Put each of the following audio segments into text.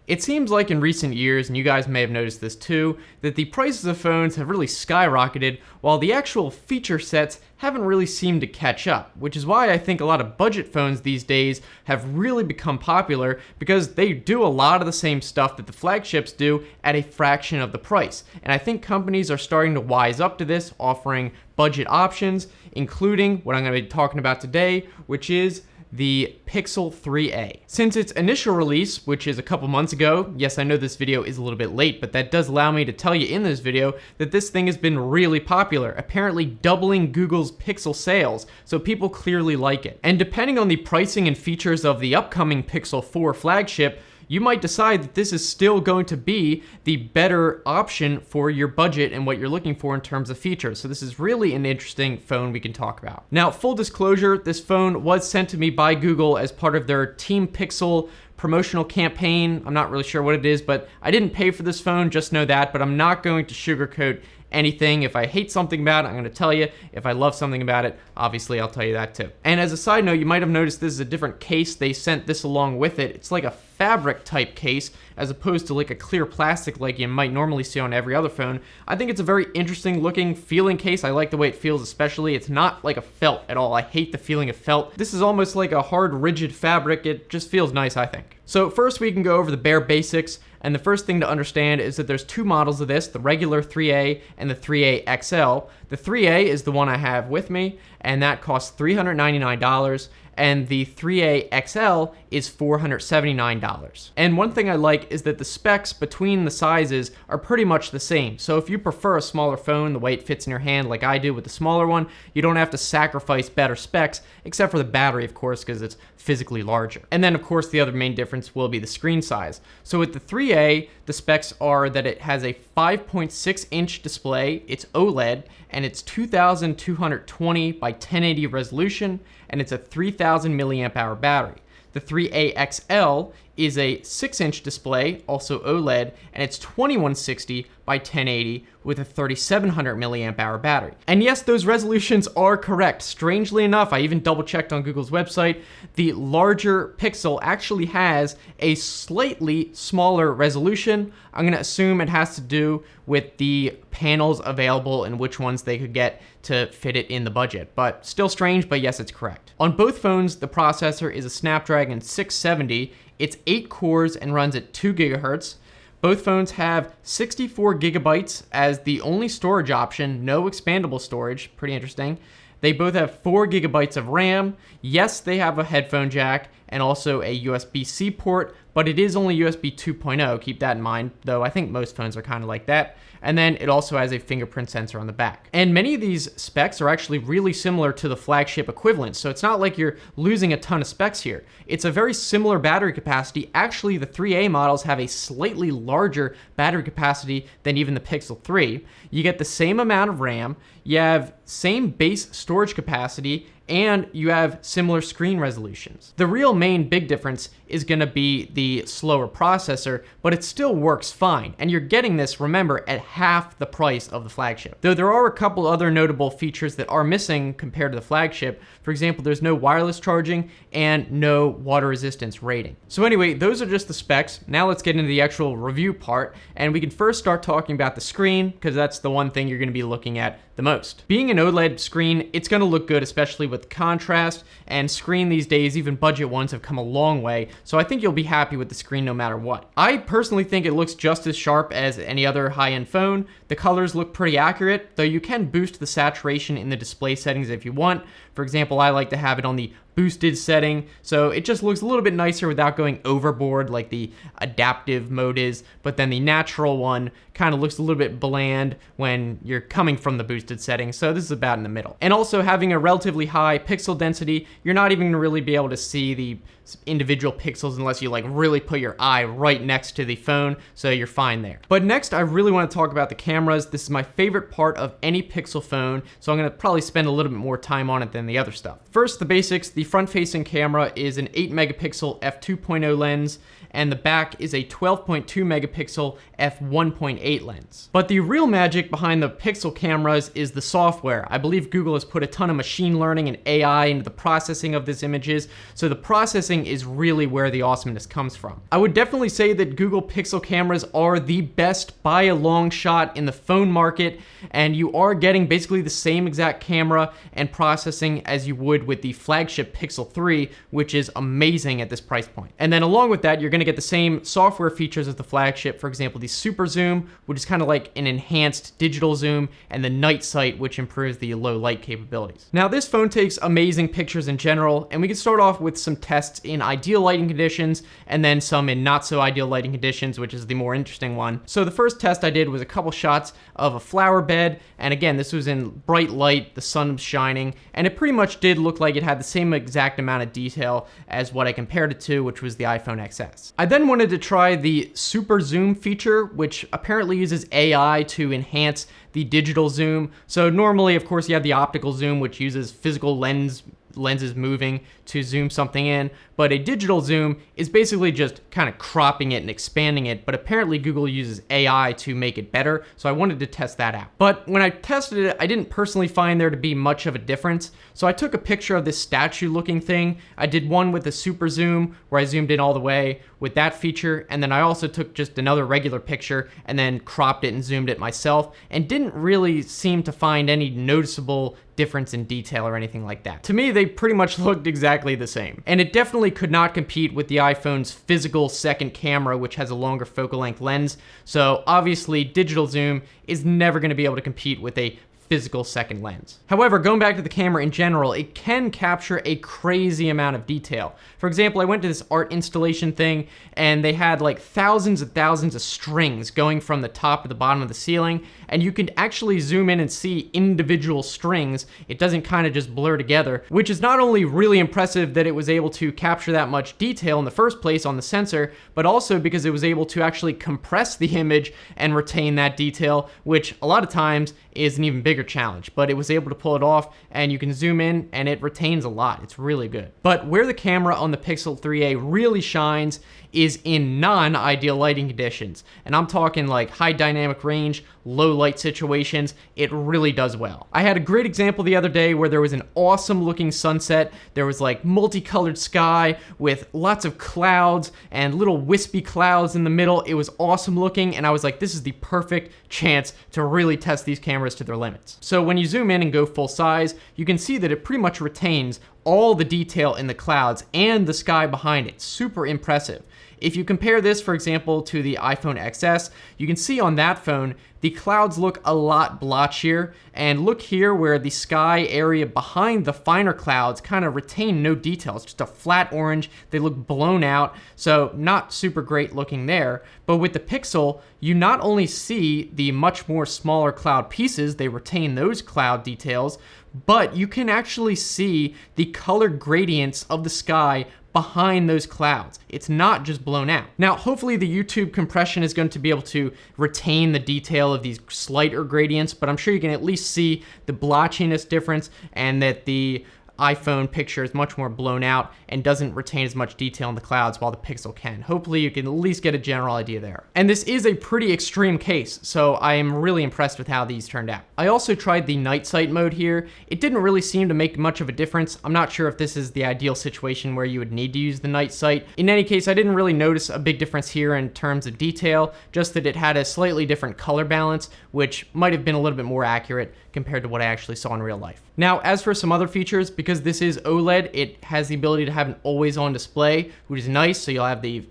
It seems like in recent years, and you guys may have noticed this too, that the prices of phones have really skyrocketed while the actual feature sets haven't really seemed to catch up, which is why I think a lot of budget phones these days have really become popular because they do a lot of the same stuff that the flagships do at a fraction of the price. And I think companies are starting to wise up to this, offering budget options, including what I'm going to be talking about today, which is the Pixel 3a. Since its initial release, which is a couple months ago, yes, I know this video is a little bit late, but that does allow me to tell you in this video that this thing has been really popular, apparently doubling Google's Pixel sales, so people clearly like it. And depending on the pricing and features of the upcoming Pixel 4 flagship, you might decide that this is still going to be the better option for your budget and what you're looking for in terms of features. So this is really an interesting phone we can talk about. Now, full disclosure, this phone was sent to me by Google as part of their Team Pixel promotional campaign. I'm not really sure what it is, but I didn't pay for this phone, just know that, but I'm not going to sugarcoat anything. If I hate something about it, I'm going to tell you. If I love something about it, obviously I'll tell you that too. And as a side note, you might have noticed this is a different case. They sent this along with it. It's like a fabric type case as opposed to like a clear plastic like you might normally see on every other phone. I think it's a very interesting looking feeling case. I like the way it feels, especially. It's not like a felt at all. I hate the feeling of felt. This is almost like a hard, rigid fabric. It just feels nice, I think. So first we can go over the bare basics. And the first thing to understand is that there's two models of this, the regular 3A and the 3A XL. The 3A is the one I have with me, and that costs $399. And the 3A XL is $479. And one thing I like is that the specs between the sizes are pretty much the same. So if you prefer a smaller phone, the way it fits in your hand like I do with the smaller one, you don't have to sacrifice better specs, except for the battery, of course, because it's physically larger. And then, of course, the other main difference will be the screen size. So with the 3A, the specs are that it has a 5.6-inch display, it's OLED, and it's 2220 by 1080 resolution, and it's a 3000 milliamp hour battery. The 3A XL is a 6-inch display, also OLED, and it's 2160 by 1080 with a 3700 milliamp hour battery. And yes, those resolutions are correct. Strangely enough, I even double checked on Google's website, the larger Pixel actually has a slightly smaller resolution. I'm gonna assume it has to do with the panels available and which ones they could get to fit it in the budget. But still strange, but yes, it's correct. On both phones, the processor is a Snapdragon 670. It's 8 cores and runs at 2 gigahertz. Both phones have 64 gigabytes as the only storage option, no expandable storage, pretty interesting. They both have 4 gigabytes of RAM. Yes, they have a headphone jack and also a USB-C port, but it is only USB 2.0, keep that in mind, though I think most phones are kind of like that. And then it also has a fingerprint sensor on the back. And many of these specs are actually really similar to the flagship equivalent, so it's not like you're losing a ton of specs here. It's a very similar battery capacity. Actually, the 3A models have a slightly larger battery capacity than even the Pixel 3. You get the same amount of RAM, you have same base storage capacity, and you have similar screen resolutions. The real main big difference is gonna be the slower processor, but it still works fine. And you're getting this, remember, at half the price of the flagship. Though there are a couple other notable features that are missing compared to the flagship. For example, there's no wireless charging and no water resistance rating. So anyway, those are just the specs. Now let's get into the actual review part. And we can first start talking about the screen, because that's the one thing you're gonna be looking at the most. Being an OLED screen, it's gonna look good, especially with contrast, and screen these days, even budget ones, have come a long way, so I think you'll be happy with the screen no matter what. I personally think it looks just as sharp as any other high-end phone. The colors look pretty accurate, though you can boost the saturation in the display settings if you want. For example, I like to have it on the boosted setting, so it just looks a little bit nicer without going overboard like the adaptive mode is, but then the natural one kind of looks a little bit bland when you're coming from the boosted setting, so this is about in the middle. And also having a relatively high pixel density, you're not even gonna really be able to see the individual pixels unless you like really put your eye right next to the phone, so you're fine there. But next, I really want to talk about the cameras. This is my favorite part of any Pixel phone, so I'm gonna probably spend a little bit more time on it than the other stuff. First, the basics. The front-facing camera is an 8 megapixel f2.0 lens, and the back is a 12.2 megapixel f1.8 lens. But the real magic behind the Pixel cameras is the software. I believe Google has put a ton of machine learning and AI into the processing of these images, so the processing is really where the awesomeness comes from. I would definitely say that Google Pixel cameras are the best by a long shot in the phone market, and you are getting basically the same exact camera and processing as you would with the flagship Pixel 3, which is amazing at this price point. And then along with that, you're gonna get the same software features as the flagship, for example, the super zoom, which is kind of like an enhanced digital zoom, and the night sight, which improves the low light capabilities. Now, this phone takes amazing pictures in general, and we can start off with some tests in ideal lighting conditions, and then some in not so ideal lighting conditions, which is the more interesting one. So the first test I did was a couple shots of a flower bed, and again, this was in bright light, the sun was shining, and it pretty much did look like it had the same exact amount of detail as what I compared it to, which was the iPhone XS. I then wanted to try the super zoom feature, which apparently uses AI to enhance the digital zoom. So normally, of course, you have the optical zoom, which uses physical lenses moving to zoom something in, but a digital zoom is basically just kind of cropping it and expanding it, but apparently Google uses AI to make it better, so I wanted to test that out. But when I tested it, I didn't personally find there to be much of a difference, so I took a picture of this statue looking thing. I did one with the super zoom where I zoomed in all the way with that feature, and then I also took just another regular picture and then cropped it and zoomed it myself, and didn't really seem to find any noticeable difference in detail or anything like that. To me, they pretty much looked exactly the same. And it definitely could not compete with the iPhone's physical second camera, which has a longer focal length lens. So obviously, digital zoom is never going to be able to compete with a physical second lens. However, going back to the camera in general, it can capture a crazy amount of detail. For example, I went to this art installation thing, and they had like thousands and thousands of strings going from the top to the bottom of the ceiling, and you can actually zoom in and see individual strings. It doesn't kind of just blur together, which is not only really impressive that it was able to capture that much detail in the first place on the sensor, but also because it was able to actually compress the image and retain that detail, which a lot of times is an even bigger challenge, but it was able to pull it off, and you can zoom in and it retains a lot. It's really good. But where the camera on the Pixel 3a really shines is in non-ideal lighting conditions. And I'm talking like high dynamic range, low light situations. It really does well. I had a great example the other day where there was an awesome looking sunset. There was like multicolored sky with lots of clouds and little wispy clouds in the middle. It was awesome looking, and I was like, this is the perfect chance to really test these cameras to their limits. So when you zoom in and go full size, you can see that it pretty much retains all the detail in the clouds and the sky behind it. Super impressive. If you compare this, for example, to the iPhone XS, you can see on that phone, the clouds look a lot blotchier, and look here where the sky area behind the finer clouds kind of retain no details, just a flat orange. They look blown out, so not super great looking there. But with the Pixel, you not only see the much more smaller cloud pieces, they retain those cloud details, but you can actually see the color gradients of the sky behind those clouds. It's not just blown out. Now, hopefully the YouTube compression is going to be able to retain the detail of these slighter gradients, but I'm sure you can at least see the blotchiness difference, and that the iPhone picture is much more blown out and doesn't retain as much detail in the clouds, while the Pixel can. Hopefully you can at least get a general idea there. And this is a pretty extreme case, so I am really impressed with how these turned out. I also tried the night sight mode here. It didn't really seem to make much of a difference. I'm not sure if this is the ideal situation where you would need to use the night sight. In any case, I didn't really notice a big difference here in terms of detail, just that it had a slightly different color balance, which might have been a little bit more accurate compared to what I actually saw in real life. Now, as for some other features, because this is OLED, it has the ability to have an always-on display, which is nice, so you'll have the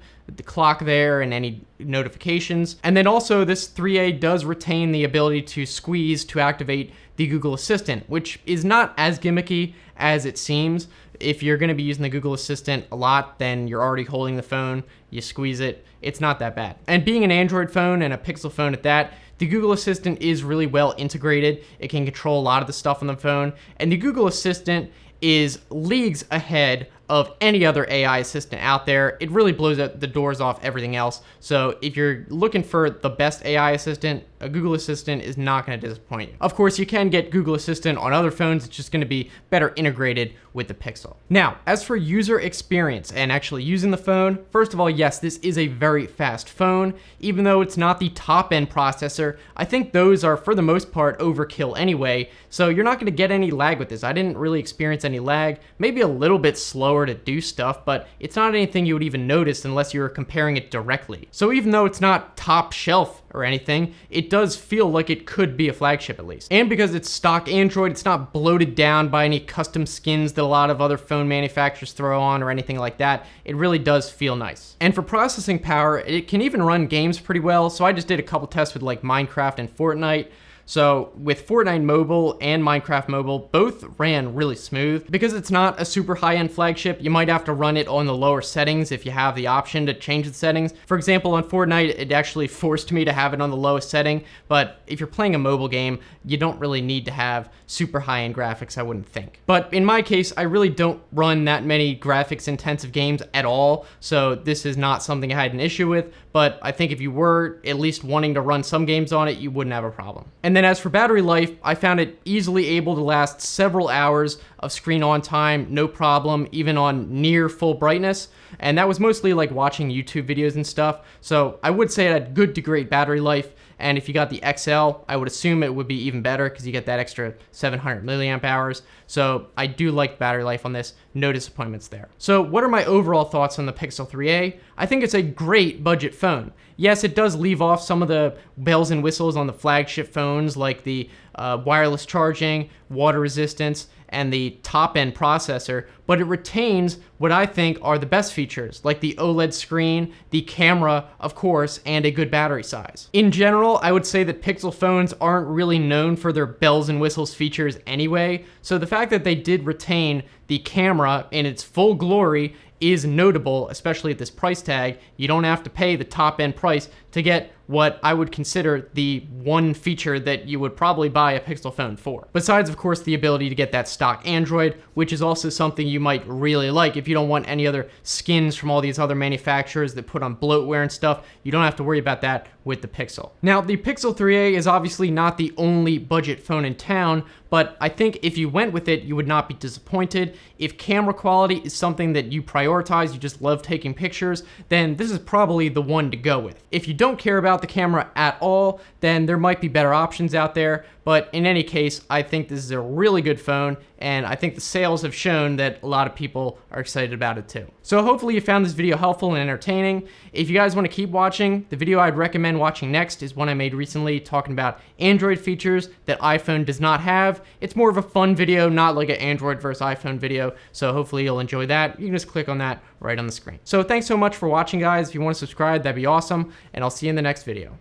clock there and any notifications. And then also this 3A does retain the ability to squeeze to activate the Google Assistant, which is not as gimmicky as it seems. If you're gonna be using the Google Assistant a lot, then you're already holding the phone, you squeeze it, it's not that bad. And being an Android phone and a Pixel phone at that, the Google Assistant is really well integrated. It can control a lot of the stuff on the phone, and the Google Assistant is leagues ahead of any other AI assistant out there. It really blows the doors off everything else. So if you're looking for the best AI assistant, a Google Assistant is not going to disappoint you. Of course, you can get Google Assistant on other phones. It's just going to be better integrated with the Pixel. Now, as for user experience and actually using the phone, first of all, yes, this is a very fast phone. Even though it's not the top-end processor, I think those are, for the most part, overkill anyway, so you're not going to get any lag with this. I didn't really experience any lag, maybe a little bit slower to do stuff, but it's not anything you would even notice unless you were comparing it directly. So even though it's not top shelf or anything, it does feel like it could be a flagship at least. And because it's stock Android, it's not bloated down by any custom skins that a lot of other phone manufacturers throw on or anything like that. It really does feel nice. And for processing power, it can even run games pretty well. So I just did a couple tests with like Minecraft and Fortnite. So with Fortnite Mobile and Minecraft Mobile, both ran really smooth. Because it's not a super high-end flagship, you might have to run it on the lower settings if you have the option to change the settings. For example, on Fortnite, it actually forced me to have it on the lowest setting, but if you're playing a mobile game, you don't really need to have super high-end graphics, I wouldn't think. But in my case, I really don't run that many graphics-intensive games at all, so this is not something I had an issue with, but I think if you were at least wanting to run some games on it, you wouldn't have a problem. And then as for battery life, I found it easily able to last several hours of screen on time, no problem, even on near full brightness. And that was mostly like watching YouTube videos and stuff. So I would say it had good to great battery life. And if you got the XL, I would assume it would be even better because you get that extra 700 milliamp hours. So I do like battery life on this, no disappointments there. So what are my overall thoughts on the Pixel 3a? I think it's a great budget phone. Yes, it does leave off some of the bells and whistles on the flagship phones like the wireless charging, water resistance, and the top-end processor, but it retains what I think are the best features, like the OLED screen, the camera, of course, and a good battery size. In general, I would say that Pixel phones aren't really known for their bells and whistles features anyway, so the fact that they did retain the camera in its full glory is notable, especially at this price tag. You don't have to pay the top-end price to get what I would consider the one feature that you would probably buy a Pixel phone for. Besides, of course, the ability to get that stock Android, which is also something you might really like if you don't want any other skins from all these other manufacturers that put on bloatware and stuff. You don't have to worry about that with the Pixel. Now, the Pixel 3a is obviously not the only budget phone in town, but I think if you went with it, you would not be disappointed. If camera quality is something that you prioritize, you just love taking pictures, then this is probably the one to go with. If you don't care about the camera at all, then there might be better options out there. But in any case, I think this is a really good phone, and I think the sales have shown that a lot of people are excited about it too. So hopefully you found this video helpful and entertaining. If you guys want to keep watching, the video I'd recommend watching next is one I made recently talking about Android features that iPhone does not have. It's more of a fun video, not like an Android versus iPhone video, so hopefully you'll enjoy that. You can just click on that right on the screen. So thanks so much for watching, guys. If you want to subscribe, that'd be awesome, and I'll see you in the next video.